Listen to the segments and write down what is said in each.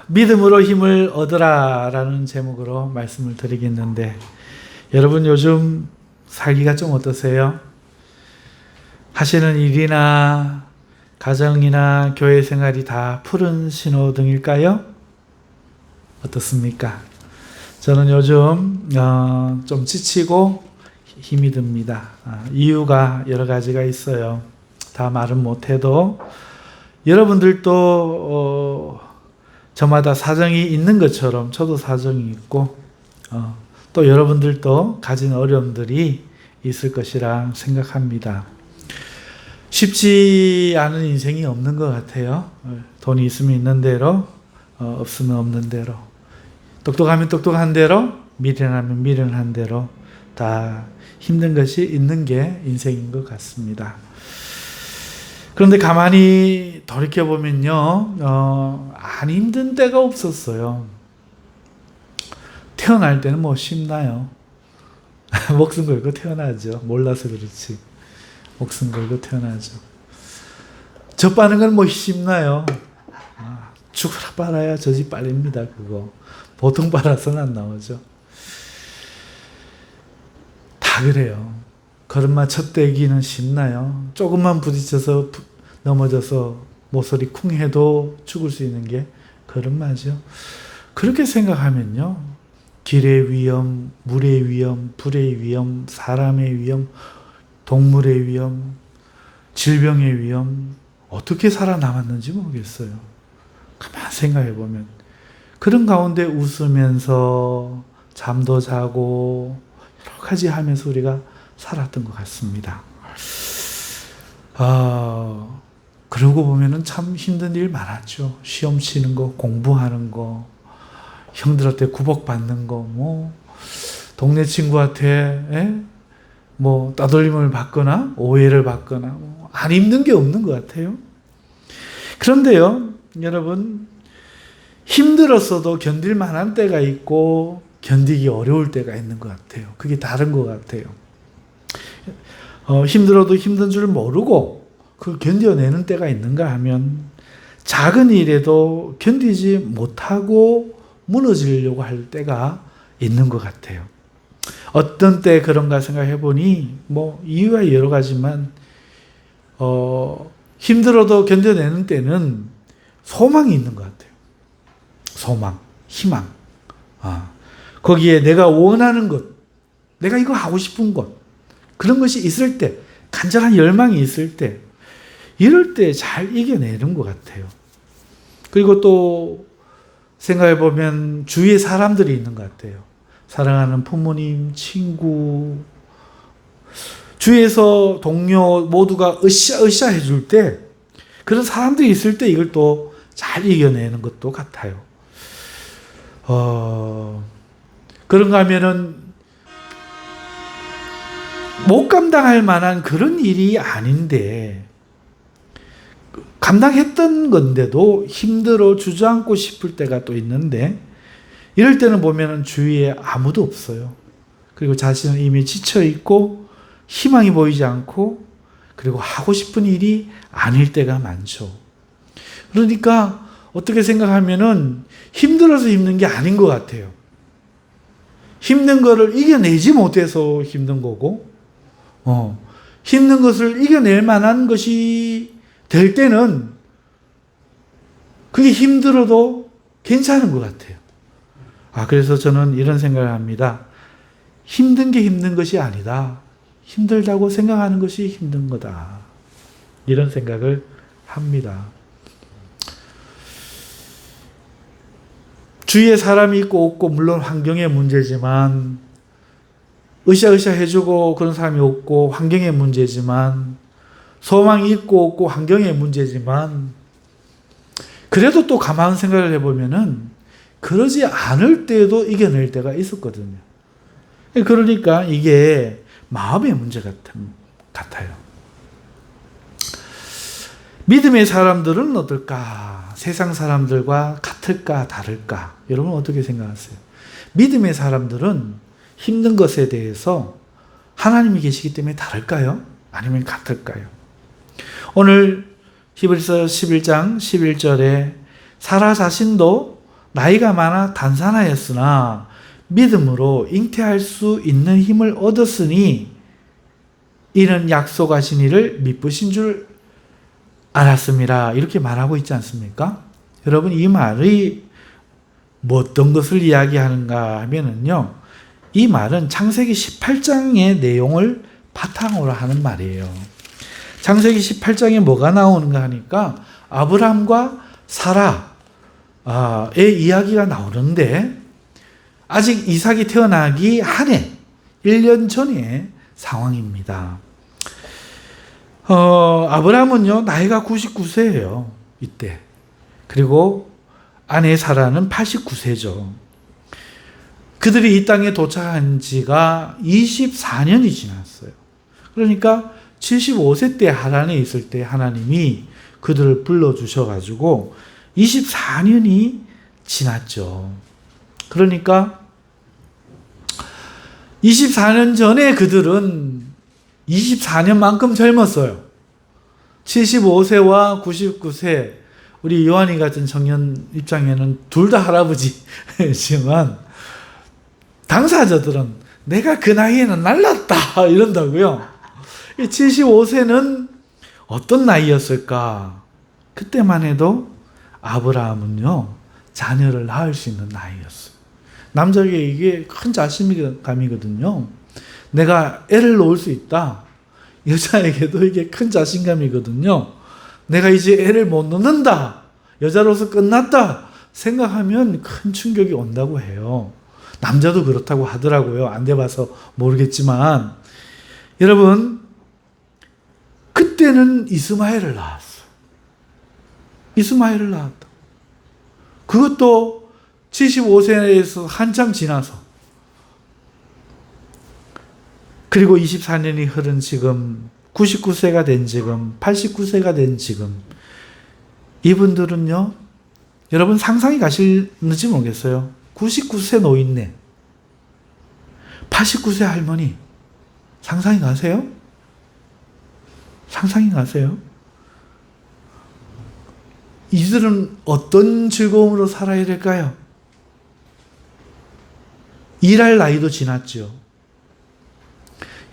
믿음으로 힘을 얻으라라는 제목으로 말씀을 드리겠는데, 여러분 요즘 살기가 좀 어떠세요? 하시는 일이나 가정이나 교회 생활이 다 푸른 신호등일까요? 어떻습니까? 저는 요즘 좀 지치고 힘이 듭니다. 이유가 여러 가지가 있어요. 다 말은 못해도 여러분들도 저마다 사정이 있는 것처럼 저도 사정이 있고 또 여러분들도 가진 어려움들이 있을 것이라 생각합니다. 쉽지 않은 인생이 없는 것 같아요. 돈이 있으면 있는 대로, 없으면 없는 대로, 똑똑하면 똑똑한 대로, 미련하면 미련한 대로 다 힘든 것이 있는 게 인생인 것 같습니다. 그런데 가만히 돌이켜보면요, 안 힘든 때가 없었어요. 태어날 때는 뭐 쉽나요? 목숨 걸고 태어나죠. 몰라서 그렇지. 목숨 걸고 태어나죠. 젖 빠는 건 뭐 쉽나요? 죽어라 빨아야 젖이 빨립니다. 그거 보통 빨아서는 안 나오죠. 다 그래요. 걸음마 젖대기는 쉽나요? 조금만 부딪혀서 넘어져서 모서리 쿵 해도 죽을 수 있는 게 걸음마죠. 그렇게 생각하면요, 길의 위험, 물의 위험, 불의 위험, 사람의 위험, 동물의 위험, 질병의 위험, 어떻게 살아남았는지 모르겠어요. 가만히 생각해 보면 그런 가운데 웃으면서 잠도 자고 여러 가지 하면서 우리가 살았던 것 같습니다. 그러고 보면은 참 힘든 일 많았죠. 시험 치는 거, 공부하는 거, 형들한테 구박받는 거, 동네 친구한테 따돌림을 받거나 오해를 받거나 안 힘든 게 없는 것 같아요. 그런데요, 여러분, 힘들었어도 견딜 만한 때가 있고 견디기 어려울 때가 있는 것 같아요. 그게 다른 것 같아요. 힘들어도 힘든 줄 모르고 그걸 견뎌내는 때가 있는가 하면 작은 일에도 견디지 못하고 무너지려고 할 때가 있는 것 같아요. 어떤 때 그런가 생각해 보니 이유가 여러 가지만 힘들어도 견뎌내는 때는 소망이 있는 것 같아요. 소망, 희망. 거기에 내가 원하는 것, 내가 이거 하고 싶은 것, 그런 것이 있을 때, 간절한 열망이 있을 때, 이럴 때 잘 이겨내는 것 같아요. 그리고 또 생각해 보면 주위에 사람들이 있는 것 같아요. 사랑하는 부모님, 친구, 주위에서 동료 모두가 으쌰으쌰 해줄 때, 그런 사람들이 있을 때 이걸 또 잘 이겨내는 것도 같아요. 그런가 하면은 못 감당할 만한 그런 일이 아닌데 감당했던 건데도 힘들어 주저앉고 싶을 때가 또 있는데, 이럴 때는 보면은 주위에 아무도 없어요. 그리고 자신은 이미 지쳐있고 희망이 보이지 않고, 그리고 하고 싶은 일이 아닐 때가 많죠. 그러니까 어떻게 생각하면은 힘들어서 힘든 게 아닌 것 같아요. 힘든 거를 이겨내지 못해서 힘든 거고, 힘든 것을 이겨낼 만한 것이 될 때는 그게 힘들어도 괜찮은 것 같아요. 그래서 저는 이런 생각을 합니다. 힘든 게 힘든 것이 아니다. 힘들다고 생각하는 것이 힘든 거다. 이런 생각을 합니다. 주위에 사람이 있고 없고 물론 환경의 문제지만, 으쌰으쌰 해주고 그런 사람이 없고 환경의 문제지만, 소망이 있고 없고 환경의 문제지만, 그래도 또 가만 생각을 해보면은 그러지 않을 때도 이겨낼 때가 있었거든요. 그러니까 이게 마음의 문제 같아요. 믿음의 사람들은 어떨까? 세상 사람들과 같을까? 다를까? 여러분 어떻게 생각하세요? 믿음의 사람들은 힘든 것에 대해서 하나님이 계시기 때문에 다를까요? 아니면 같을까요? 오늘 히브리서 11장 11절에 사라 자신도 나이가 많아 단산하였으나 믿음으로 잉태할 수 있는 힘을 얻었으니 이는 약속하신 이를 미쁘신 줄 알았습니다. 이렇게 말하고 있지 않습니까? 여러분, 이 말이 뭐 어떤 것을 이야기하는가 하면은요, 이 말은 창세기 18장의 내용을 바탕으로 하는 말이에요. 창세기 18장에 뭐가 나오는가 하니까 아브람과 사라의 이야기가 나오는데, 아직 이삭이 태어나기 한 해, 1년 전의 상황입니다. 아브람은요, 나이가 99세예요. 이때. 그리고 아내 사라는 89세죠. 그들이 이 땅에 도착한 지가 24년이 지났어요. 그러니까 75세 때 하란에 있을 때 하나님이 그들을 불러주셔가지고 24년이 지났죠. 그러니까 24년 전에 그들은 24년만큼 젊었어요. 75세와 99세, 우리 요한이 같은 청년 입장에는 둘 다 할아버지지만 당사자들은 내가 그 나이에는 날랐다 이런다고요. 75세는 어떤 나이였을까? 그때만 해도 아브라함은요, 자녀를 낳을 수 있는 나이였어요. 남자에게 이게 큰 자신감이거든요. 내가 애를 놓을 수 있다. 여자에게도 이게 큰 자신감이거든요. 내가 이제 애를 못 놓는다. 여자로서 끝났다. 생각하면 큰 충격이 온다고 해요. 남자도 그렇다고 하더라고요. 안 돼봐서 모르겠지만. 여러분, 그때는 이스마엘을 낳았어. 이스마엘을 낳았다. 그것도 75세에서 한참 지나서. 그리고 24년이 흐른 지금, 99세가 된 지금, 89세가 된 지금, 이분들은요, 여러분 상상이 가시는지 모르겠어요. 99세 노인네, 89세 할머니, 상상이 가세요? 상상이 가세요? 이들은 어떤 즐거움으로 살아야 될까요? 일할 나이도 지났죠.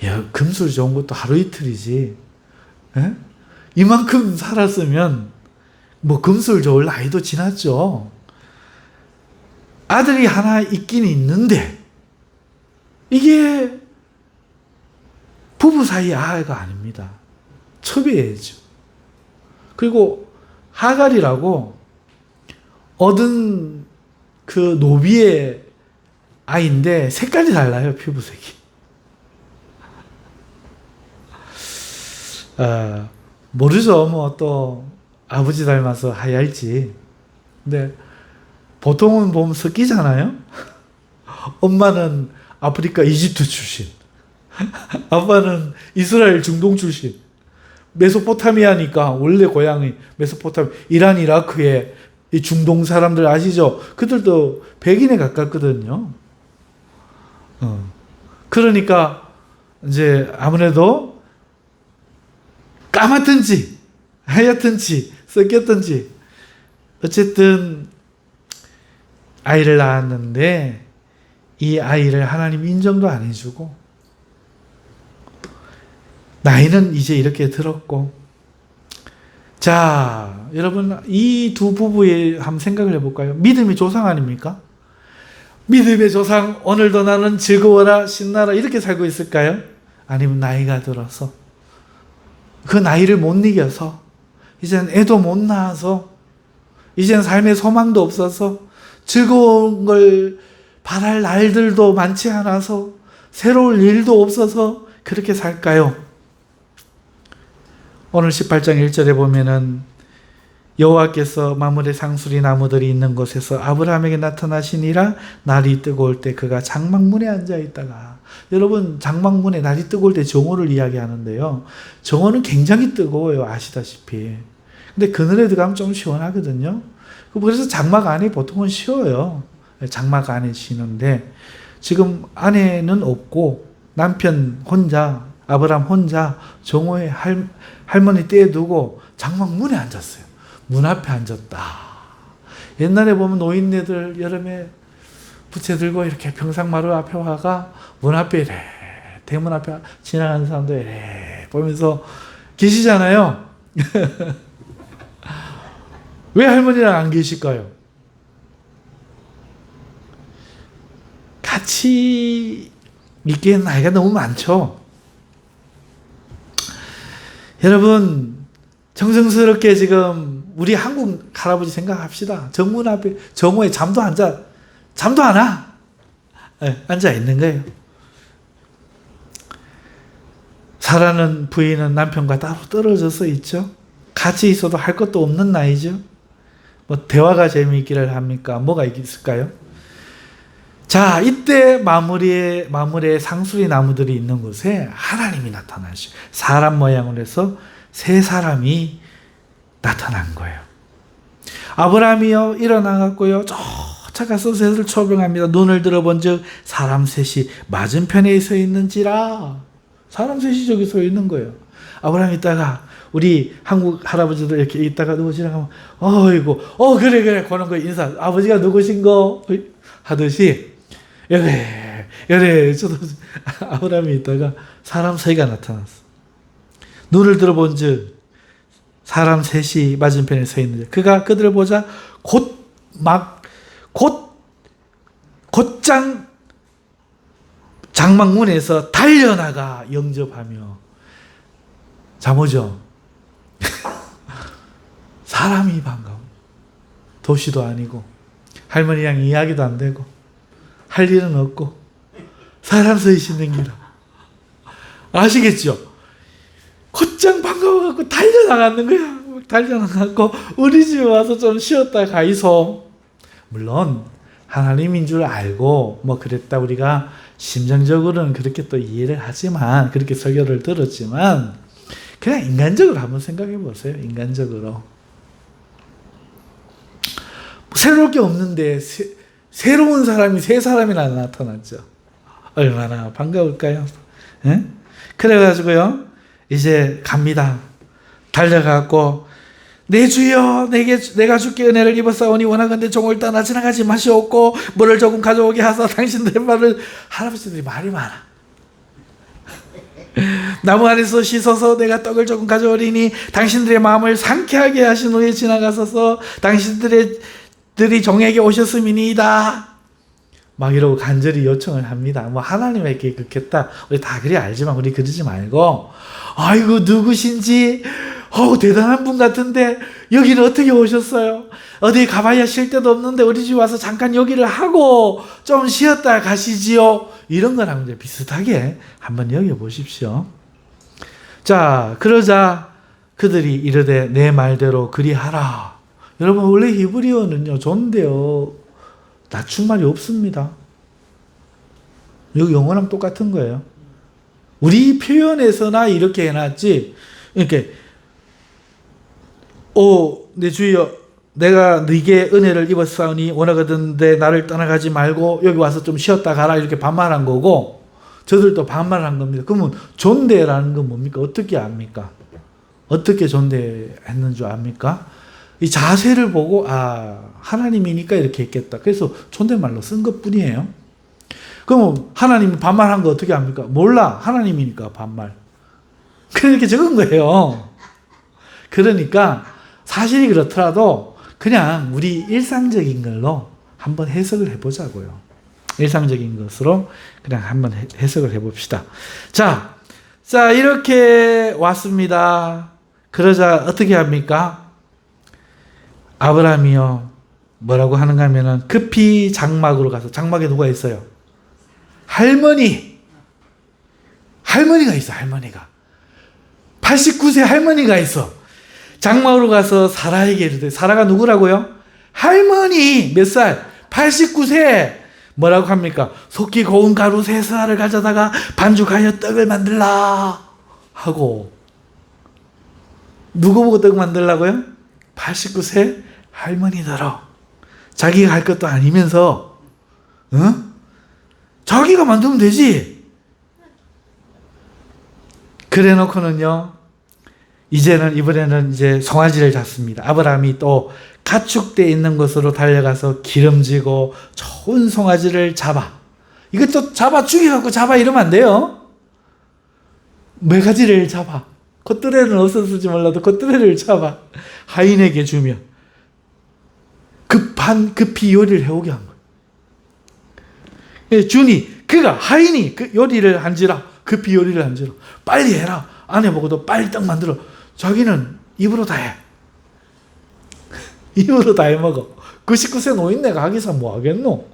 야, 금술 좋은 것도 하루 이틀이지. 에? 이만큼 살았으면 뭐 금술 좋을 나이도 지났죠. 아들이 하나 있긴 있는데 이게 부부 사이 아이가 아닙니다. 첩이에요. 그리고 하갈이라고 얻은 그 노비의 아이인데 색깔이 달라요. 피부색이. 모르죠. 뭐 또 아버지 닮아서 하얄지. 근데 보통은 보면 섞이잖아요. 엄마는 아프리카 이집트 출신, 아빠는 이스라엘 중동 출신. 메소포타미아니까 원래 고향이 메소포타미아, 이란 이라크의 이 중동 사람들 아시죠? 그들도 백인에 가깝거든요. 그러니까 이제 아무래도 까맣든지 하얗든지 섞였든지 어쨌든 아이를 낳았는데 이 아이를 하나님 인정도 안 해주고 나이는 이제 이렇게 들었고. 자, 여러분 이 두 부부의 한번 생각을 해볼까요? 믿음의 조상 아닙니까? 믿음의 조상, 오늘도 나는 즐거워라 신나라 이렇게 살고 있을까요? 아니면 나이가 들어서 그 나이를 못 이겨서 이젠 애도 못 낳아서 이젠 삶의 소망도 없어서 즐거운 걸 바랄 날들도 많지 않아서 새로울 일도 없어서 그렇게 살까요? 오늘 18장 1절에 보면은 여호와께서 마므레 상수리 나무들이 있는 곳에서 아브라함에게 나타나시니라. 날이 뜨거울 때 그가 장막문에 앉아 있다가. 여러분 장막문에 날이 뜨거울 때 정오를 이야기하는데요. 정오는 굉장히 뜨거워요. 아시다시피. 근데 그늘에 들어가면 좀 시원하거든요. 그래서 장막 안에 보통은 쉬어요. 장막 안에 쉬는데 지금 아내는 없고 남편 혼자, 아브라함 혼자 정오에 할머니 떼에 두고 장막 문에 앉았어요. 문 앞에 앉았다. 옛날에 보면 노인네들 여름에 부채 들고 이렇게 평상마루 앞에 와가 문 앞에 이래 대문 앞에 지나가는 사람도 이래 보면서 계시잖아요. 왜 할머니랑 안 계실까요? 같이 있기엔 나이가 너무 많죠. 여러분 정성스럽게 지금 우리 한국 할아버지 생각합시다. 정문 앞에 정오에 잠도 안 와. 앉아 있는 거예요. 사랑하는 부인은 남편과 따로 떨어져서 있죠. 같이 있어도 할 것도 없는 나이죠. 뭐 대화가 재미있기를 합니까? 뭐가 있을까요? 자, 이때 마무리에 상수리 나무들이 있는 곳에 하나님이 나타나시죠. 사람 모양으로 해서 세 사람이 나타난 거예요. 아브라함이요 일어나갔고요 쫓아가서 셋을 초빙합니다. 눈을 들어본즉 사람 셋이 맞은편에 서 있는지라. 사람 셋이 저기 서 있는 거예요. 아브라함이 있다가 우리 한국 할아버지도 이렇게 있다가 누구 지나가면 어이구 그래 그런 거 인사 아버지가 누구신거 하듯이 그래 저도 아브라함이 있다가 사람 셋이 나타났어. 눈을 들어본즉 사람 셋이 맞은편에 서 있는데 그가 그들을 보자 곧장 장막문에서 달려나가 영접하며 자 뭐죠? 사람이 반가워. 도시도 아니고 할머니랑 이야기도 안 되고 할 일은 없고 사람 서 있는 기라. 아시겠죠? 곧장 반가워갖고 달려나가는 거야. 달려나가고 우리 집에 와서 좀 쉬었다 가이소. 물론 하나님인 줄 알고 뭐 그랬다 우리가 심정적으로는 그렇게 또 이해를 하지만 그렇게 설교를 들었지만 그냥 인간적으로 한번 생각해 보세요. 인간적으로 새로울 게 없는데 새로운 사람이 세 사람이나 나타났죠. 얼마나 반가울까요? 예? 그래가지고요 이제 갑니다. 달려가고 내 주여 내가 주께 은혜를 입었사오니 원하건대 종을 떠나 지나가지 마시옵고 물을 조금 가져오게 하사 당신들의 말을. 할아버지들이 말이 많아. 나무 안에서 씻어서 내가 떡을 조금 가져오리니 당신들의 마음을 상쾌하게 하신 후에 지나가소서. 당신들이 종에게 오셨음이니이다. 막 이러고 간절히 요청을 합니다. 뭐 하나님에게 그렇겠다 우리 다 그래 알지만 우리 그러지 말고 아이고 누구신지 대단한 분 같은데 여기는 어떻게 오셨어요? 어디 가봐야 쉴 데도 없는데 우리 집 와서 잠깐 여기를 하고 좀 쉬었다 가시지요. 이런 거랑 이제 비슷하게 한번 여겨보십시오. 자 그러자 그들이 이르되 내 말대로 그리하라. 여러분 원래 히브리어는요 좋은데요 낮춤말이 없습니다. 여기 영어랑 똑같은 거예요. 우리 표현에서나 이렇게 해놨지 이렇게 내 주여 내가 네게 은혜를 입었사오니 원하거든데 나를 떠나가지 말고 여기 와서 좀 쉬었다 가라 이렇게 반말한 거고 저들도 반말한 겁니다. 그러면 존대라는 건 뭡니까? 어떻게 압니까? 어떻게 존대했는 줄 압니까? 이 자세를 보고 하나님이니까 이렇게 했겠다. 그래서 존댓말로 쓴 것뿐이에요. 그럼 하나님이 반말한 거 어떻게 합니까? 몰라. 하나님이니까 반말. 그렇게 적은 거예요. 그러니까 사실이 그렇더라도 그냥 우리 일상적인 걸로 한번 해석을 해보자고요. 일상적인 것으로 그냥 한번 해석을 해봅시다. 자 이렇게 왔습니다. 그러자 어떻게 합니까? 아브라함이요 뭐라고 하는가 하면은 급히 장막으로 가서 장막에 누가 있어요? 할머니가 있어. 할머니가 89세 할머니가 있어. 장막으로 가서 사라에게 이르되 사라가 누구라고요? 할머니 몇 살? 89세. 뭐라고 합니까? 속기 고운 가루 3쌀을 가져다가 반죽하여 떡을 만들라 하고. 누구 보고 떡 만들라고요? 89세 할머니더러. 자기가 할 것도 아니면서 자기가 만들면 되지. 그래 놓고는요 이번에는 이제 송아지를 잡습니다. 아브라함이 또 가축대 있는 곳으로 달려가서 기름지고 좋은 송아지를 잡아. 이것도 잡아 죽여갖고 잡아 이러면 안 돼요. 메가지를 잡아. 콧뚜레는 없었을지 몰라도 콧뚜레를 잡아 하인에게 주며 급히 요리를 해오게 한 거예요. 주니 그가 하인이 그 요리를 한지라 급히 요리를 한지라 빨리 해라. 아내 보고도 빨리 떡 만들어. 자기는 입으로 다 해. 입으로 다 해먹어. 99세 노인네가 하기사 뭐 하겠노?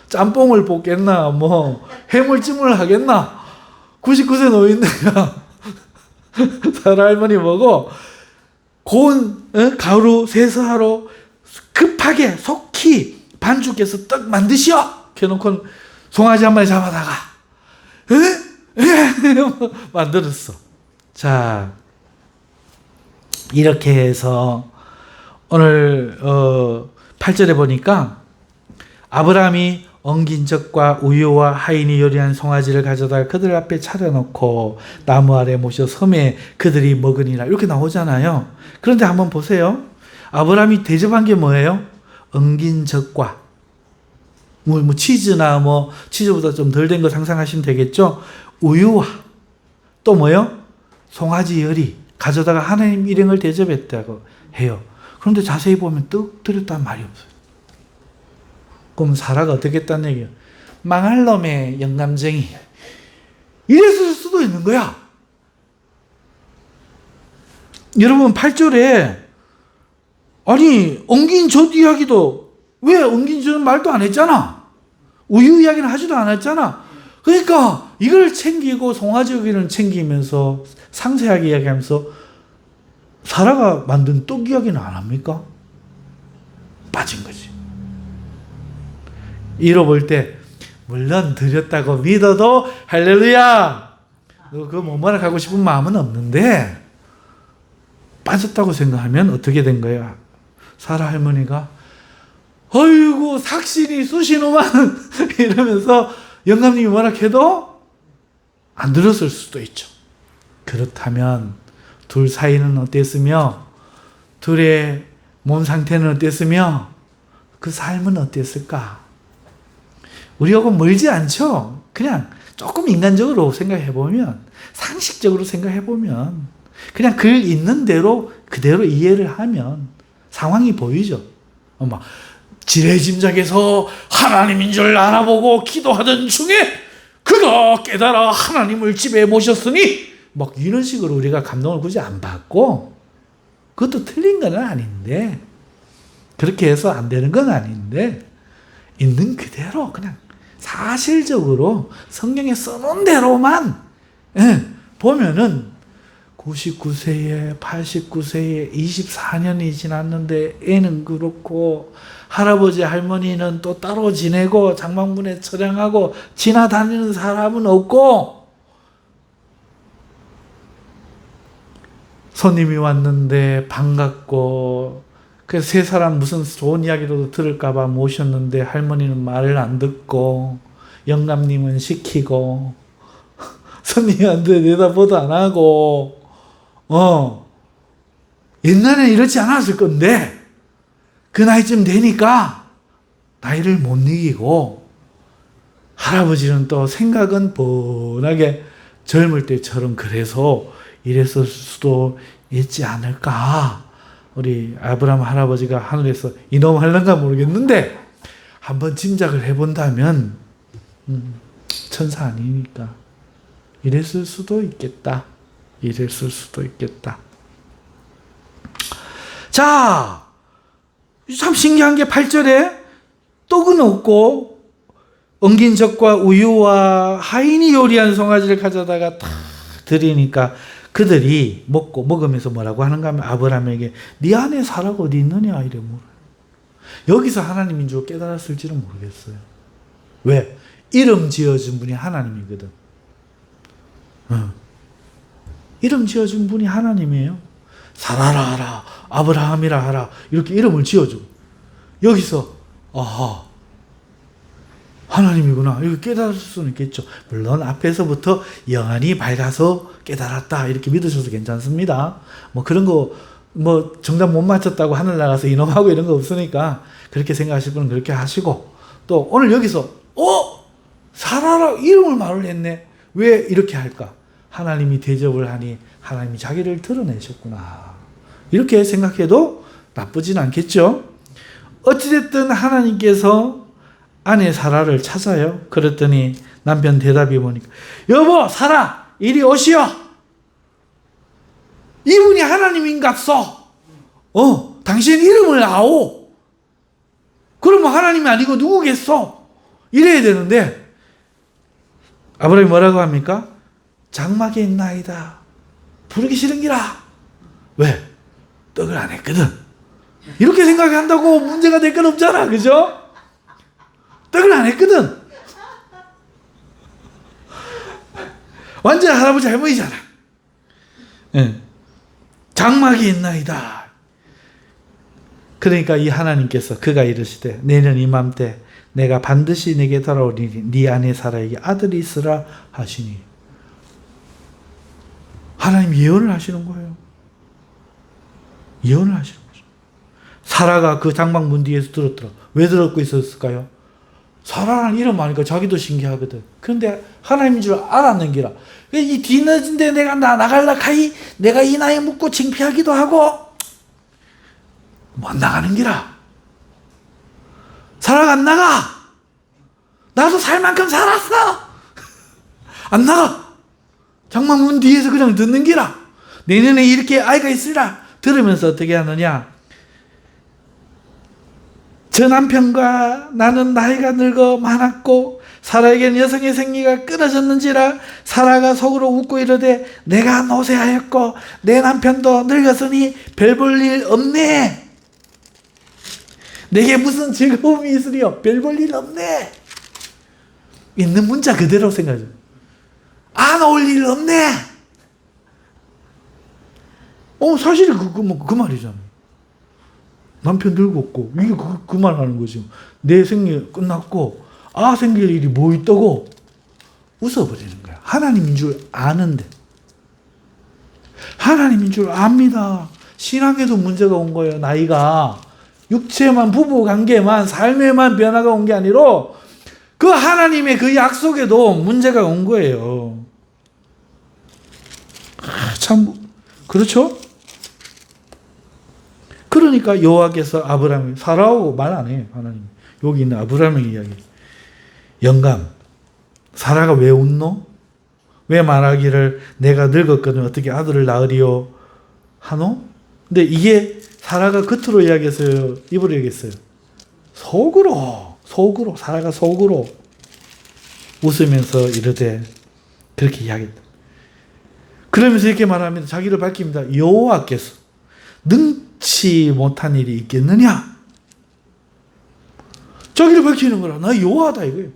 짬뽕을 볶겠나 뭐 해물찜을 하겠나? 99세 노인네가 사라 할머니 보고 고운 가루 세수하러 급하게 속히 반죽해서 떡 만드시오. 해놓고 송아지 한 마리 잡아다가 만들었어. 자, 이렇게 해서 오늘 8절에 보니까 아브라함이 엉긴 젖과 우유와 하인이 요리한 송아지를 가져다가 그들 앞에 차려놓고 나무 아래 모셔 섬에 그들이 먹으니라 이렇게 나오잖아요. 그런데 한번 보세요. 아브라함이 대접한 게 뭐예요? 엉긴 젖과 뭐 치즈나 뭐 치즈보다 좀 덜 된 거 상상하시면 되겠죠. 우유와 또 뭐요? 송아지 요리 가져다가 하나님 일행을 대접했다고 해요. 그런데 자세히 보면 떡 드렸다는 말이 없어요. 그럼 사라가 어떻게 했다는 얘기예요? 망할 놈의 영감쟁이. 이랬을 수도 있는 거야. 여러분 8절에 아니 엉긴 젖 이야기도 왜 엉긴 젖 말도 안 했잖아. 우유 이야기는 하지도 않았잖아. 그러니까 이걸 챙기고 송아지 요리는 챙기면서 상세하게 이야기하면서 사라가 만든 떡 이야기는 안 합니까? 빠진 거지. 잃어볼 때 물론 드렸다고 믿어도 할렐루야 그거 뭐뭐라 하고 싶은 마음은 없는데 빠졌다고 생각하면 어떻게 된 거야? 사라 할머니가 어이구 삭신이 쑤시노만 이러면서 영감님이 뭐라 해도 안 들었을 수도 있죠. 그렇다면 둘 사이는 어땠으며 둘의 몸 상태는 어땠으며 그 삶은 어땠을까? 우리하고 멀지 않죠. 그냥 조금 인간적으로 생각해보면 상식적으로 생각해보면 그냥 글 있는 대로 그대로 이해를 하면 상황이 보이죠. 막 지레짐작해서 하나님인 줄 알아보고 기도하던 중에 그가 깨달아 하나님을 집에 모셨으니 막 이런 식으로 우리가 감동을 굳이 안 받고 그것도 틀린 건 아닌데 그렇게 해서 안 되는 건 아닌데 있는 그대로 그냥 사실적으로 성경에 써놓은 대로만 보면은 99세에 89세에 24년이 지났는데 애는 그렇고 할아버지 할머니는 또 따로 지내고 장막문에 처량하고 지나다니는 사람은 없고 손님이 왔는데 반갑고 그래서 세 사람 무슨 좋은 이야기라도 들을까 봐 모셨는데 할머니는 말을 안 듣고 영감님은 시키고 손님한테 대답도 안 하고 옛날에는 이렇지 않았을 건데 그 나이쯤 되니까 나이를 못 이기고 할아버지는 또 생각은 뻔하게 젊을 때처럼 그래서 이랬을 수도 있지 않을까. 우리 아브라함 할아버지가 하늘에서 이놈 할란가 모르겠는데 한번 짐작을 해본다면 천사 아니니까 이랬을 수도 있겠다. 이랬을 수도 있겠다. 자, 참 신기한 게 8절에 떡은 없고 엉긴 젖과 우유와 하인이 요리한 송아지를 가져다가 다 드리니까 그들이 먹으면서 뭐라고 하는가 하면 아브라함에게 네 안에 사라가 어디 있느냐 이래 물어요. 여기서 하나님인 줄 깨달았을지는 모르겠어요. 왜? 이름 지어준 분이 하나님이거든. 이름 지어준 분이 하나님이에요. 사라라 하라, 아브라함이라 하라 이렇게 이름을 지어줘. 여기서 아하 하나님이구나 이거 깨달을 수는 있겠죠. 물론 앞에서부터 영안이 밝아서 깨달았다 이렇게 믿으셔도 괜찮습니다. 뭐 그런 거 뭐 정답 못 맞췄다고 하늘 나가서 이놈하고 이런 거 없으니까 그렇게 생각하실 분은 그렇게 하시고, 또 오늘 여기서 사라라 이름을 말을 했네. 왜 이렇게 할까? 하나님이 대접을 하니 하나님이 자기를 드러내셨구나. 이렇게 생각해도 나쁘진 않겠죠. 어찌됐든 하나님께서 아내 사라를 찾아요. 그랬더니 남편 대답이 보니까, 여보 사라 이리 오시오. 이분이 하나님인갑소. 당신 이름을 아오. 그러면 하나님이 아니고 누구겠소? 이래야 되는데 아브라함이 뭐라고 합니까? 장막에 있나이다. 부르기 싫은기라. 왜? 떡을 안 했거든. 이렇게 생각한다고 문제가 될 건 없잖아. 그죠? 떡을 안 했거든. 완전 할아버지 할머니잖아. 장막이 있나이다. 그러니까 이 하나님께서 그가 이르시되 내년 이맘때 내가 반드시 내게 돌아오리니 네 아내 사라에게 아들이 있으라 하시니. 하나님 예언을 하시는 거예요. 예언을 하시는 거죠. 사라가 그 장막문 뒤에서 들었더라. 왜 들었고 있었을까요? 사라라는 이름 아니까 자기도 신기하거든. 그런데 하나님인 줄 알았는기라. 이 뒤늦은데 내가 나갈라 카이 내가 이 나이 묻고 창피하기도 하고 못 나가는기라. 사라가 안 나가. 나도 살 만큼 살았어. 안 나가. 장막문 뒤에서 그냥 듣는기라. 내년에 이렇게 아이가 있으리라. 들으면서 어떻게 하느냐. 저 남편과 나는 나이가 늙어 많았고 사라에게는 여성의 생리가 끊어졌는지라. 사라가 속으로 웃고 이르되 내가 노쇠하였고 내 남편도 늙었으니 별 볼 일 없네. 내게 무슨 즐거움이 있으리요. 별 볼 일 없네. 있는 문자 그대로 생각하죠. 안 올 일 없네. 사실이 그 말이잖아. 남편 늙었고 이게 그 말 하는 거지. 내 생일 끝났고 생길 일이 뭐 있다고 웃어버리는 거야. 하나님인 줄 아는데. 하나님인 줄 압니다. 신앙에도 문제가 온 거예요. 나이가 육체만 부부관계만 삶에만 변화가 온 게 아니라 그 하나님의 그 약속에도 문제가 온 거예요. 참 그렇죠? 그러니까 여호와께서 아브라함이 사라하고 말 안 해요. 하나님. 여기 있는 아브라함의 이야기. 영감. 사라가 왜 웃노? 왜 말하기를 내가 늙었거든 어떻게 아들을 낳으리요 하노? 근데 이게 사라가 겉으로 이야기했어요. 입으로 이야기했어요. 속으로 사라가 속으로 웃으면서 이르되 그렇게 이야기했다. 그러면서 이렇게 말합니다. 자기를 밝힙니다. 여호와께서 능치 못한 일이 있겠느냐? 자기를 밝히는 거라. 나 여호와다 이거예요.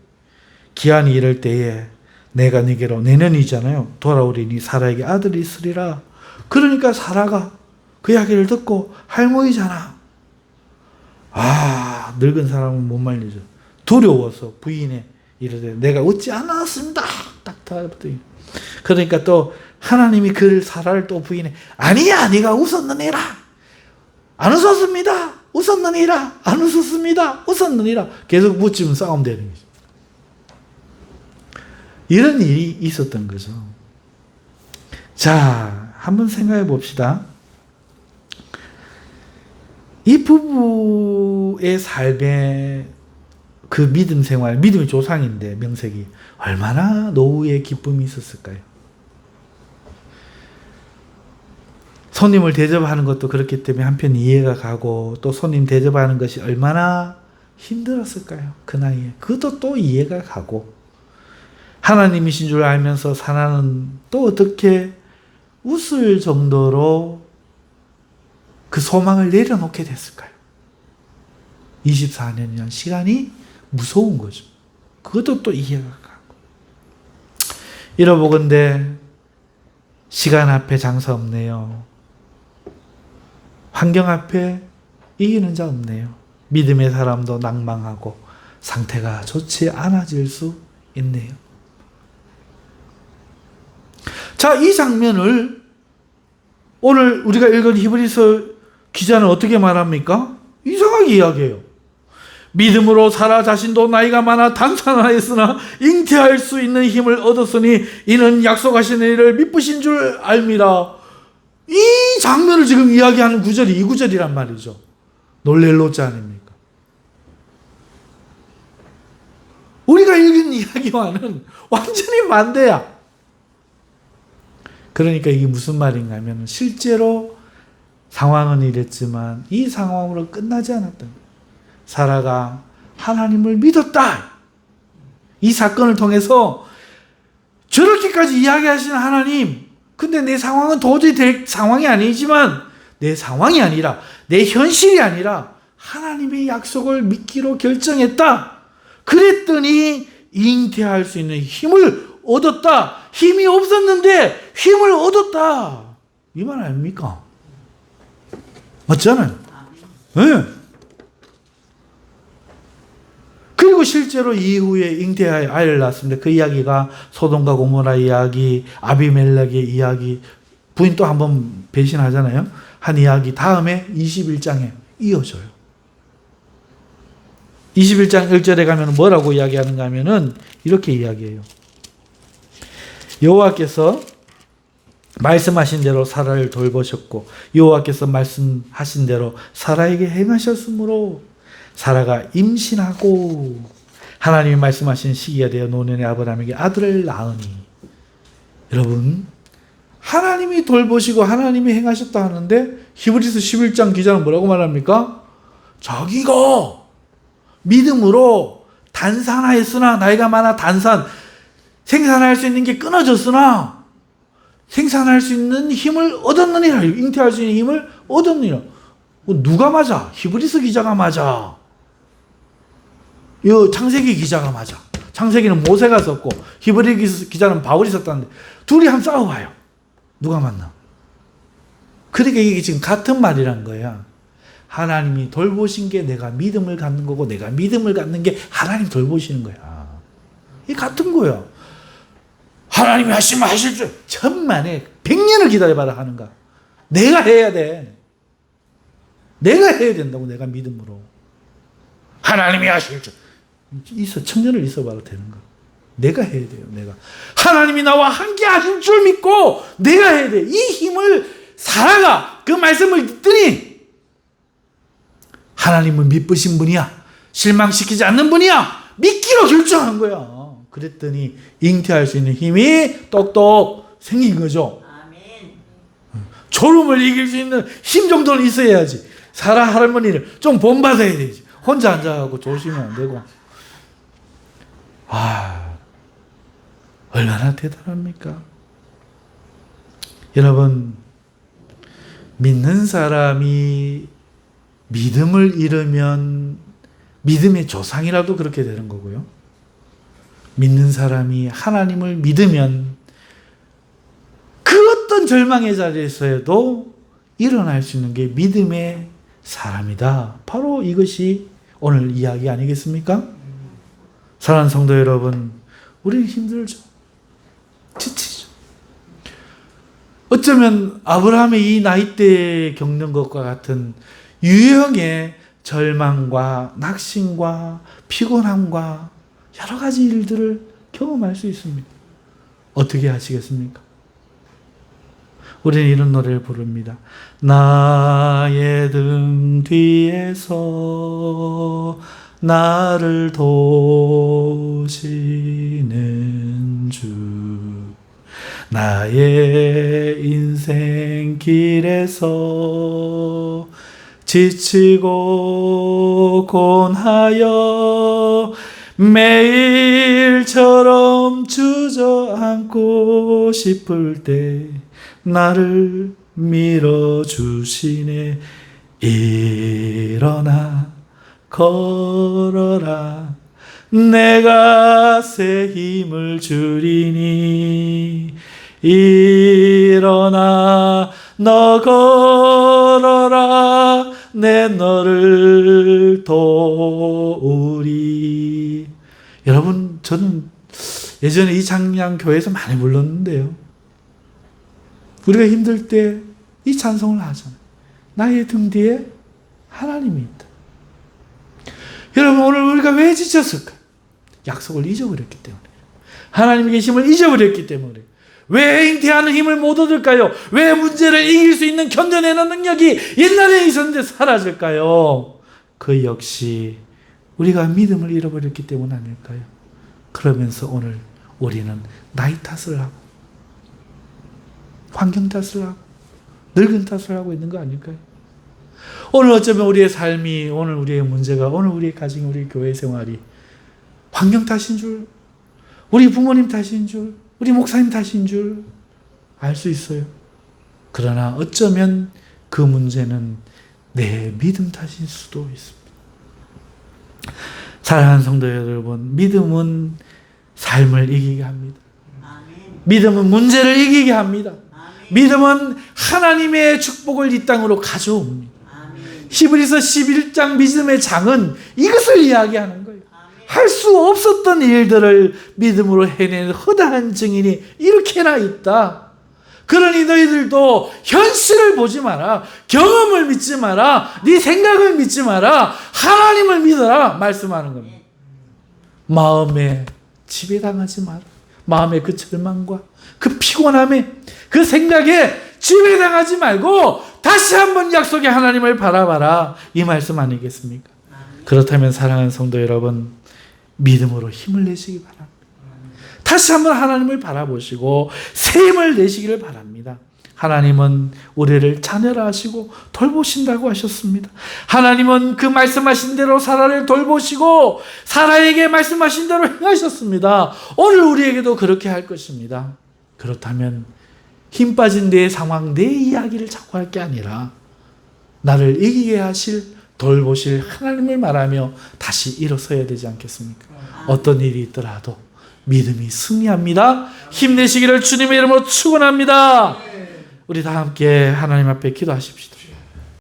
기한이 이럴 때에 내가 네게로 내년이잖아요. 돌아오리니 사라에게 아들이 있으리라. 그러니까 사라가 그 이야기를 듣고 할머니잖아. 늙은 사람은 못 말리죠. 두려워서 부인에 이르되 내가 웃지 않았습니다. 딱 달았더니. 그러니까 또 하나님이 그 사라를 또 부인해. 아니야, 네가 웃었느니라. 안 웃었습니다. 웃었느니라. 안 웃었습니다. 웃었느니라. 계속 묻지면 싸움 되는 거죠. 이런 일이 있었던 거죠. 자, 한번 생각해 봅시다. 이 부부의 삶의 그 믿음 생활, 믿음의 조상인데 명색이 얼마나 노후의 기쁨이 있었을까요? 손님을 대접하는 것도 그렇기 때문에 한편 이해가 가고 또 손님 대접하는 것이 얼마나 힘들었을까요? 그 나이에. 그것도 또 이해가 가고 하나님이신 줄 알면서 사나는 또 어떻게 웃을 정도로 그 소망을 내려놓게 됐을까요? 24년이라는 시간이 무서운 거죠. 그것도 또 이해가 가고. 이러보건대 시간 앞에 장사 없네요. 환경 앞에 이기는 자 없네요. 믿음의 사람도 낭망하고 상태가 좋지 않아질 수 있네요. 자, 이 장면을 오늘 우리가 읽은 히브리서 기자는 어떻게 말합니까? 이상하게 이야기해요. 믿음으로 사라 자신도 나이가 많아 단산하였으나 잉태할 수 있는 힘을 얻었으니 이는 약속하신 일을 미쁘신 줄 알미라. 이 장면을 지금 이야기하는 구절이 이 구절이란 말이죠. 놀랄 노자 아닙니까? 우리가 읽은 이야기와는 완전히 반대야. 그러니까 이게 무슨 말인가 하면 실제로 상황은 이랬지만 이 상황으로 끝나지 않았던 거예요. 사라가 하나님을 믿었다. 이 사건을 통해서 저렇게까지 이야기하시는 하나님, 근데 내 상황은 도저히 될 상황이 아니지만 내 상황이 아니라 내 현실이 아니라 하나님의 약속을 믿기로 결정했다. 그랬더니 잉태할 수 있는 힘을 얻었다. 힘이 없었는데 힘을 얻었다. 이 말 아닙니까? 맞잖아요. 네. 그리고 실제로 이후에 잉태하여 아이를 낳았습니다. 그 이야기가 소돔과 고모라 이야기, 아비멜렉의 이야기, 부인 또 한번 배신하잖아요. 한 이야기 다음에 21장에 이어져요. 21장 1절에 가면 뭐라고 이야기하는가 하면은 이렇게 이야기해요. 여호와께서 말씀하신 대로 사라를 돌보셨고 여호와께서 말씀하신 대로 사라에게 행하셨으므로 사라가 임신하고 하나님이 말씀하신 시기가 되어 노년의 아브라함에게 아들을 낳으니. 여러분, 하나님이 돌보시고 하나님이 행하셨다 하는데 히브리서 11장 기자는 뭐라고 말합니까? 자기가 믿음으로 단산하였으나 나이가 많아 단산, 생산할 수 있는 게 끊어졌으나 생산할 수 있는 힘을 얻었느니라. 잉태할 수 있는 힘을 얻었느니라. 누가 맞아? 히브리서 기자가 맞아. 이 창세기 기자가 맞아. 창세기는 모세가 썼고 히브리 기자는 바울이 썼다는데 둘이 한번 싸워봐요. 누가 맞나? 그러니까 이게 지금 같은 말이란 거야. 하나님이 돌보신 게 내가 믿음을 갖는 거고 내가 믿음을 갖는 게 하나님 돌보시는 거야. 이게 같은 거야. 하나님이 하시면 하실 줄 천만에 100년을 기다려봐라 하는가. 내가 해야 돼. 내가 해야 된다고. 내가 믿음으로. 하나님이 하실 줄 천년을 있어봐라 되는 거. 내가 해야 돼요. 내가 하나님이 나와 함께 하실 줄 믿고 내가 해야 돼. 이 힘을 사라가 그 말씀을 듣더니 하나님은 미쁘신 분이야. 실망시키지 않는 분이야. 믿기로 결정한 거야. 그랬더니 잉태할 수 있는 힘이 똑똑 생긴 거죠. 아멘. 졸음을 이길 수 있는 힘 정도는 있어야지. 사라 할머니를 좀 본받아야 되지. 혼자 앉아가고 조심하면 안 되고. 얼마나 대단합니까? 여러분, 믿는 사람이 믿음을 잃으면 믿음의 조상이라도 그렇게 되는 거고요. 믿는 사람이 하나님을 믿으면 그 어떤 절망의 자리에서도 일어날 수 있는 게 믿음의 사람이다. 바로 이것이 오늘 이야기 아니겠습니까? 사랑하는 성도 여러분, 우리는 힘들죠. 지치죠. 어쩌면 아브라함의 이 나이대에 겪는 것과 같은 유형의 절망과 낙심과 피곤함과 여러 가지 일들을 경험할 수 있습니다. 어떻게 하시겠습니까? 우리는 이런 노래를 부릅니다. 나의 등 뒤에서 나를 도우시는 주, 나의 인생 길에서 지치고 곤하여 매일처럼 주저앉고 싶을 때 나를 밀어주시네. 일어나 걸어라 내가 새 힘을 주리니. 일어나 너 걸어라 내 너를 도우리. 여러분, 저는 예전에 이 찬양 교회에서 많이 불렀는데요. 우리가 힘들 때 이 찬송을 하잖아요. 나의 등 뒤에 하나님이 있다. 여러분, 오늘 우리가 왜 지쳤을까? 약속을 잊어버렸기 때문에. 하나님의 계심을 잊어버렸기 때문에. 왜 잉태하는 힘을 못 얻을까요? 왜 문제를 이길 수 있는 견뎌내는 능력이 옛날에 있었는데 사라질까요? 그 역시 우리가 믿음을 잃어버렸기 때문 아닐까요? 그러면서 오늘 우리는 나이 탓을 하고 환경 탓을 하고 늙은 탓을 하고 있는 거 아닐까요? 오늘 어쩌면 우리의 삶이, 오늘 우리의 문제가, 오늘 우리의 가정이, 우리 교회 생활이 환경 탓인 줄, 우리 부모님 탓인 줄, 우리 목사님 탓인 줄 알 수 있어요. 그러나 어쩌면 그 문제는 내 믿음 탓일 수도 있습니다. 사랑하는 성도 여러분, 믿음은 삶을 이기게 합니다. 믿음은 문제를 이기게 합니다. 믿음은 하나님의 축복을 이 땅으로 가져옵니다. 히브리서 11장 믿음의 장은 이것을 이야기하는 거예요. 할 수 없었던 일들을 믿음으로 해내는 허다한 증인이 이렇게나 있다. 그러니 너희들도 현실을 보지 마라. 경험을 믿지 마라. 네 생각을 믿지 마라. 하나님을 믿어라. 말씀하는 겁니다. 마음에 지배당하지 마라. 마음의 그 절망과 그 피곤함에 그 생각에 지배당하지 말고 다시 한번 약속의 하나님을 바라봐라. 이 말씀 아니겠습니까? 그렇다면 사랑하는 성도 여러분, 믿음으로 힘을 내시기 바랍니다. 다시 한번 하나님을 바라보시고 새 힘을 내시기를 바랍니다. 하나님은 우리를 자녀라 하시고 돌보신다고 하셨습니다. 하나님은 그 말씀하신 대로 사라를 돌보시고 사라에게 말씀하신 대로 행하셨습니다. 오늘 우리에게도 그렇게 할 것입니다. 그렇다면 힘 빠진 내 상황, 내 이야기를 자꾸 할 게 아니라 나를 이기게 하실, 돌보실 하나님을 말하며 다시 일어서야 되지 않겠습니까? 어떤 일이 있더라도 믿음이 승리합니다. 힘내시기를 주님의 이름으로 축원합니다. 우리 다 함께 하나님 앞에 기도하십시다.